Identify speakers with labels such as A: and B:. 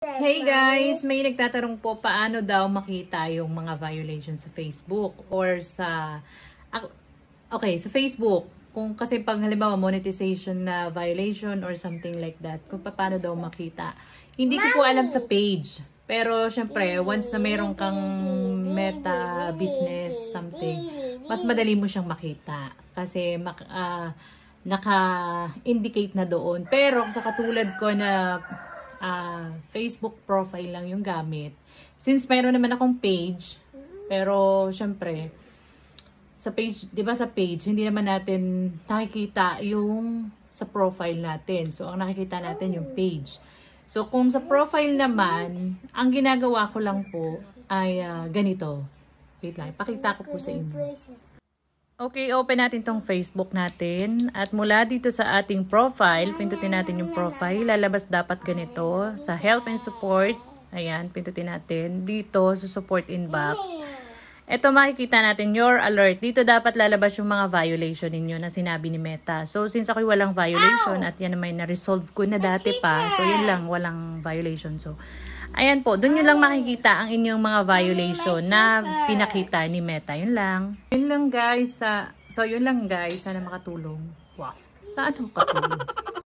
A: Hey guys, may nagtatanong po paano daw makita yung mga violations sa Facebook or sa sa Facebook. Kung kasi pag halimbawa monetization na violation or something like that, kung paano daw makita. Hindi ko po alam sa page. Pero syempre, once na mayroon kang meta business something, mas madali mo siyang makita kasi naka-indicate na doon. Pero sa katulad ko na Facebook profile lang yung gamit. Since mayroon naman akong page, pero syempre, sa page, 'di ba sa page, hindi naman natin nakikita yung sa profile natin. So, ang nakikita natin yung page. So, kung sa profile naman, ang ginagawa ko lang po ay ganito. Wait lang, ipakita ko po sa inyo. Okay, open natin tong Facebook natin. At mula dito sa ating profile, pindutin natin yung profile. Lalabas dapat ganito sa help and support. Ayan, pindutin natin. Dito sa support inbox. Ito makikita natin your alert. Dito dapat lalabas yung mga violation ninyo na sinabi ni Meta. So, since ako'y walang violation at yan naman na-resolve ko na dati pa. So, yun lang, walang violation. So, ayan po, doon nyo lang makikita ang inyong mga violation na pinakita ni Meta. Yun lang. Yun lang guys. So, yun lang guys. Sana makatulong. Wow. Saan makatulong?